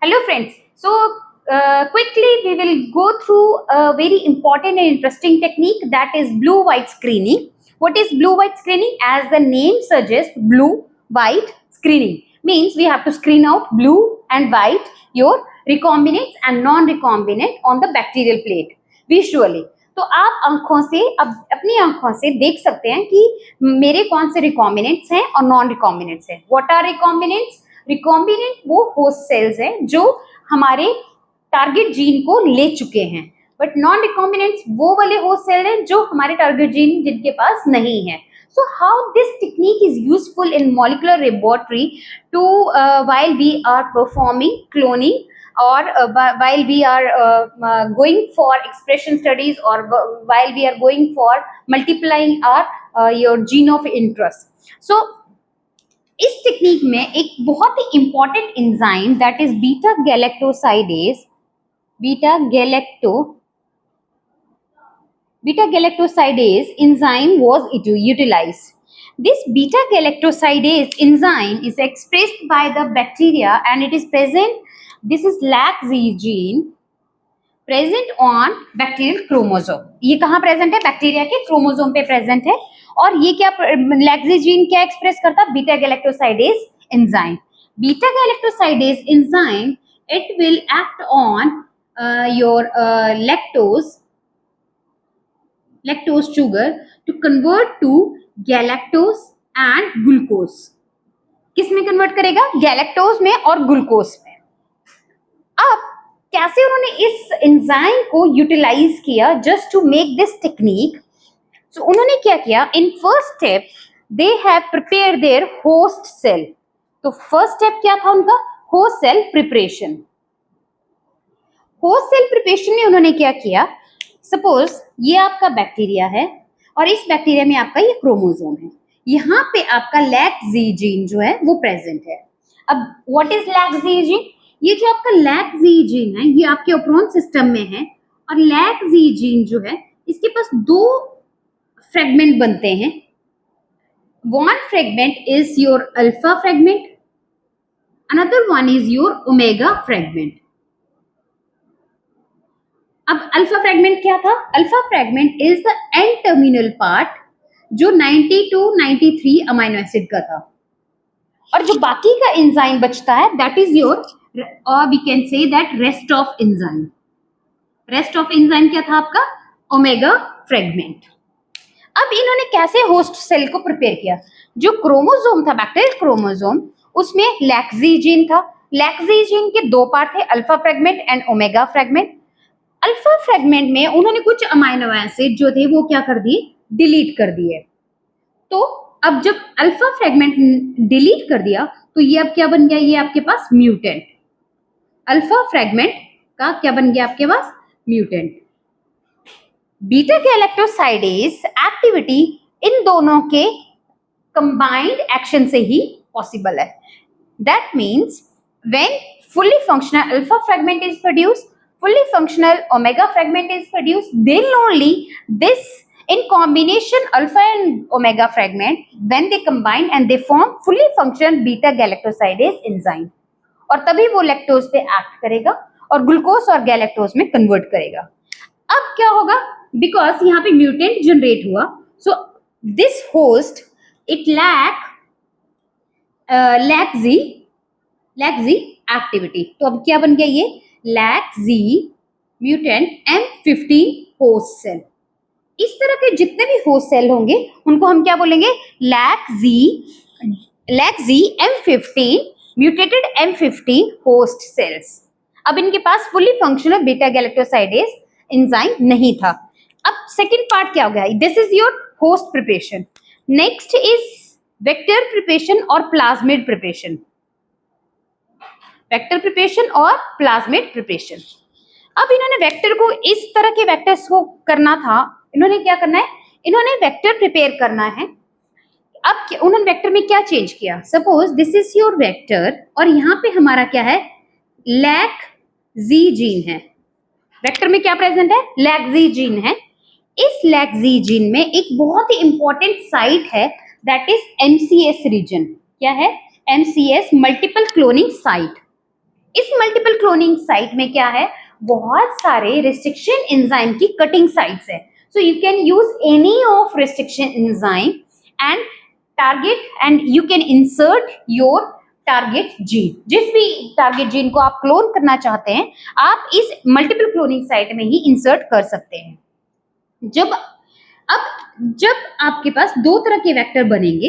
Hello friends. Quickly we will go through a very important and interesting technique, that is blue-white screening. What is blue-white screening? As the name suggests, blue-white screening means we have to screen out blue and white, your recombinants and non-recombinant on the bacterial plate visually. तो आप आंखों से अपनी आंखों से देख सकते हैं कि मेरे कौन से रिकॉम्बिनेंट्स हैं और नॉन रिकॉम्बिनेंट्स हैं. What are recombinants? रिकॉम्बिनेंट वो होस्ट सेल्स हैं जो हमारे टारगेट जीन को ले चुके हैं, बट नॉन रिकॉम्बिनेंट्स वो वाले होस्ट सेल हैं जो हमारे टारगेट जीन जिनके पास नहीं है. So how this technique is useful in molecular laboratory to while we are performing cloning or while we are going for expression studies or while we are going for multiplying our your gene of interest. So इस technique में एक बहुत ही important enzyme that is beta galactosidase enzyme was utilized. This beta galactosidase enzyme is expressed by the bacteria and it is present. This is LAC-Z gene present on bacterial chromosome. ये कहाँ present है? Bacteria के chromosome पे present है. और ये क्या LAC-Z gene क्या एक्सप्रेस करता है? Beta galactosidase enzyme. Beta galactosidase enzyme it will act on your lactose sugar to convert to galactose and glucose. किस में कन्वर्ट करेगा? गैलेक्टोज में और ग्लूकोज में. अब कैसे उन्होंने इस एंजाइम को यूटिलाइज किया just to make this technique? So उन्होंने क्या किया? In first step they have prepare their host cell. तो फर्स्ट स्टेप क्या था उनका? Host cell preparation. Host cell preparation में उन्होंने क्या किया? सपोज ये आपका बैक्टीरिया है और इस बैक्टीरिया में आपका ये क्रोमोसोम है. यहाँ पे आपका LAC-Z जीन जो है वो प्रेजेंट है. अब व्हाट इज LAC-Z जीन? ये जो आपका LAC-Z जीन है ये आपके ओप्रोन सिस्टम में है और LAC-Z जीन जो है इसके पास दो फ्रेगमेंट बनते हैं. One fragment is your alpha fragment, another one is your omega fragment. अब अल्फा फ्रेगमेंट क्या था? Alpha fragment is the end terminal part जो 90 to 93 अमीनो एसिड का था, और जो बाकी का एंजाइम बचता है दैट इज योर, और we can say that rest of enzyme. Rest of enzyme क्या था आपका? Omega fragment. अब इन्होंने कैसे होस्ट सेल को प्रिपेयर किया? जो क्रोमोसोम था, बैक्टीरियल क्रोमोसोम, उसमें LAC-Z जीन था. LAC-Z जीन के दो पार्ट थे, alpha fragment and omega fragment. Alpha fragment में उन्होंने कुछ अमीनो एसिड जो थे वो क्या कर दिए? डिलीट कर दिए. तो अब जब अल्फा फ्रेगमेंट डिलीट कर दिया तो ये अब क्या बन गया? ये आपके पास म्यूटेंट. अल्फा फ्रेगमेंट का क्या बन गया आपके पास? म्यूटेंट. बीटा गैलेक्टोसाइडेज एक्टिविटी इन दोनों के कंबाइंड एक्शन से ही पॉसिबल है. That means when fully functional alpha fragment is produced, fully functional omega fragment is produced, then only this in combination alpha and omega fragment, when they combine and they form fully functional beta galactosidase enzyme, और तभी वो lactose पे act करेगा और glucose और galactose में convert करेगा. अब क्या होगा? बिकॉज यहाँ पे म्यूटेंट जनरेट हुआ, so this host it LAC-Z activity. तो अब क्या बन गया? ये LAC-Z mutant M15 host cell. इस तरह के जितने भी होस्ट सेल होंगे उनको हम क्या बोलेंगे? LAC-Z M15 mutated M15 host cells. अब इनके पास fully functional beta galactosidase enzyme नहीं था. अब सेकेंड पार्ट क्या हो गया? This is your host preparation. Next is vector preparation और प्लाज्मिड प्रिपरेशन. वेक्टर प्रिपरेशन और प्लाज्मिड प्रिपरेशन. अब इन्होंने वेक्टर को, इस तरह के वेक्टर्स को करना था, इन्होंने क्या करना है? इन्होंने वेक्टर प्रिपेयर करना है. अब उन्होंने वेक्टर में क्या चेंज किया? Suppose this is your vector और यहाँ पे हमारा क्या है? LAC-Z जीन है. वेक्टर में क्या प्रेजेंट है? LAC-Z जीन है. इस LAC-Z जीन में एक बहुत ही इंपॉर्टेंट साइट है दैट इज MCS रीजन. क्या है? MCS multiple cloning site. इस मल्टीपल क्लोनिंग साइट में क्या है, बहुत सारे रिस्ट्रिक्शन एंजाइम की कटिंग साइट्स है. So you can use any of restriction enzyme and target and you can insert your target gene. जिस भी टारगेट जीन को आप क्लोन करना चाहते हैं, आप इस मल्टीपल क्लोनिंग साइट में ही इंसर्ट कर सकते हैं. जब आपके पास दो तरह के वेक्टर बनेंगे,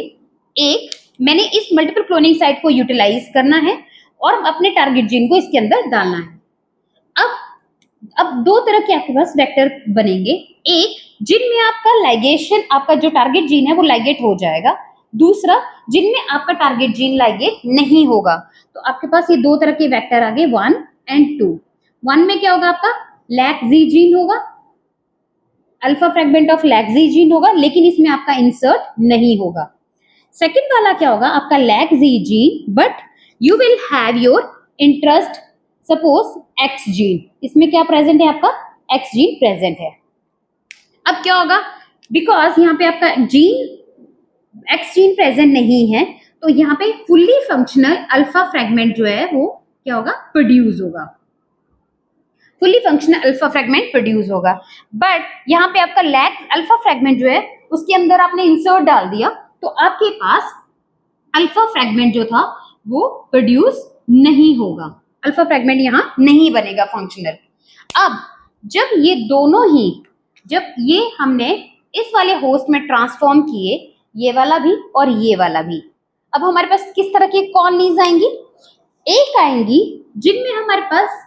एक मैंने इस मल्टीपल क्लोनिंग साइट को यूटिलाइज करना है और अपने टारगेट जीन को इसके अंदर डालना है. अब दो तरह के आपके पास वेक्टर बनेंगे, एक जिनमें आपका लाइगेशन, आपका जो टारगेट जीन है वो लाइगेट हो जाएगा, दूसरा जिनमें आपका टारगेट जीन लाइगेट नहीं होगा. तो आपके पास ये दो तरह के वेक्टर आ गए, 1 and 2. 1 में क्या होगा, आपका लैक्जी जीन होगा, अल्फा फ्रेगमेंट ऑफ लैक्जी जीन होगा, लेकिन इसमें आपका इंसर्ट नहीं होगा. सेकंड वाला क्या होगा, आपका lacZ gene, but you will have your interest suppose X gene. इसमें क्या प्रेजेंट है, आपका एक्स जीन प्रेजेंट है. अब क्या होगा, बिकॉज यहाँ पे आपका जीन एक्स जीन प्रेजेंट नहीं है, तो यहाँ पे फुल्ली फंक्शनल अल्फा फ्रेगमेंट जो है वो क्या होगा, प्रोड्यूस होगा. Fully functional alpha fragment produce होगा. बट यहाँ पे आपका लैक अल्फा फ्रेगमेंट जो है उसके अंदर आपने इंसर्ट डाल दिया, तो आपके पास अल्फा फ्रेगमेंट जो था वो प्रोड्यूस नहीं होगा. अल्फा फ्रेगमेंट यहाँ नहीं बनेगा फंक्शनल. अब जब ये दोनों ही, जब ये हमने इस वाले होस्ट में ट्रांसफॉर्म किए, ये वाला भी और ये वाला भी, अब हमारे पास किस तरह की कॉलोनीज आएंगी, एक आएंगी जिनमें हमारे पास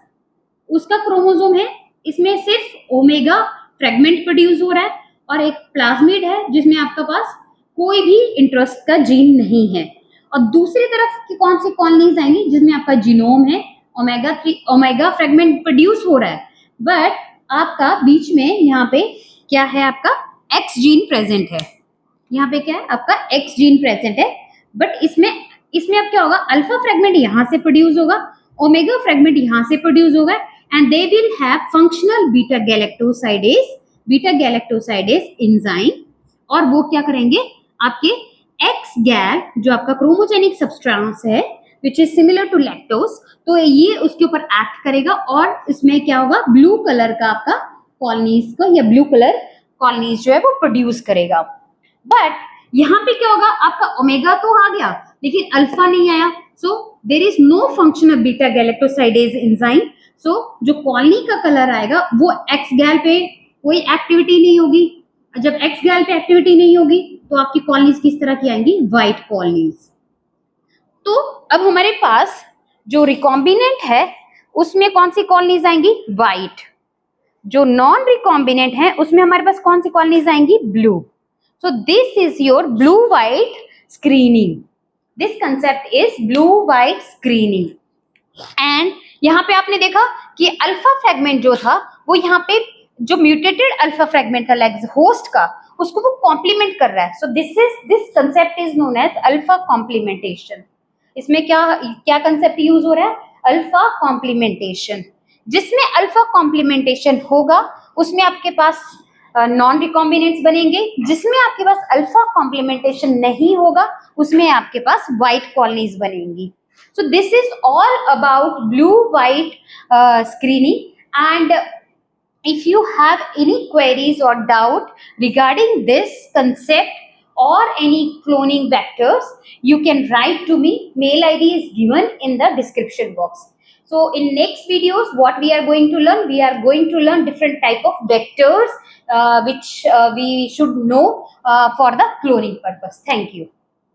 उसका क्रोमोसोम है, इसमें सिर्फ ओमेगा फ्रेगमेंट प्रोड्यूस हो रहा है, और एक प्लाज्मिड है जिसमें आपके पास कोई भी इंटरेस्ट का जीन नहीं है. और दूसरी तरफ की कौन सी कॉलोनीज आएंगी जिसमें आपका जीनोम है, ओमेगा फ्रेगमेंट प्रोड्यूस हो रहा है, बट आपका बीच में यहाँ पे क्या है, आपका एक्स जीन प्रेजेंट है. यहाँ पे क्या है, आपका एक्स जीन प्रेजेंट है, बट इसमें अब क्या होगा, अल्फा फ्रेगमेंट यहाँ से प्रोड्यूस होगा, ओमेगा फ्रेगमेंट यहाँ से प्रोड्यूस होगा, and they will have functional beta galactosidase enzyme. और वो क्या करेंगे, आपके एक्स गैल जो आपका क्रोमोजेनिक सब्सटेंस है which is similar to lactose, तो ये उसके ऊपर एक्ट करेगा और इसमें क्या होगा, ब्लू कलर का आपका कॉलोनीज को, या ब्लू कलर कॉलोनीज जो है वो प्रोड्यूस करेगा. बट यहाँ पे क्या होगा, आपका ओमेगा तो आ गया लेकिन अल्फा नहीं आया, so there is no function of beta galactosidase enzyme. So जो कॉलोनी का कलर आएगा वो एक्स गैल पे कोई एक्टिविटी नहीं होगी. जब एक्स गैल पे एक्टिविटी नहीं होगी तो आपकी कॉलोनीज किस तरह की आएंगी, व्हाइट कॉलोनीज. तो अब हमारे पास जो रिकॉम्बिनेंट है उसमें कौन सी कॉलोनीज आएंगी, व्हाइट. जो नॉन रिकॉम्बिनेंट है उसमें हमारे पास कौन सी कॉलोनीज आएंगी, blue. So this is your blue white screening. This concept is blue white screening. And यहाँ पे आपने देखा कि अल्फा फ्रेगमेंट जो था वो यहाँ पे जो म्यूटेटेड अल्फा फ्रेगमेंट था लेग्स होस्ट का, उसको वो कॉम्प्लीमेंट कर रहा है. So this concept is known as alpha complementation. इसमें क्या कंसेप्ट यूज हो रहा है, अल्फा कॉम्प्लीमेंटेशन. जिसमें अल्फा कॉम्प्लीमेंटेशन होगा उसमें आपके पास नॉन रिकॉम्बिनेंट्स बनेंगे, जिसमें आपके पास अल्फा कॉम्प्लीमेंटेशन नहीं होगा उसमें आपके पास व्हाइट कॉलोनीज बनेंगी. So this is all about blue-white screening, and if you have any queries or doubt regarding this concept or any cloning vectors, you can write to me. Mail ID is given in the description box. So in next videos, what we are going to learn? We are going to learn different type of vectors which we should know for the cloning purpose. Thank you.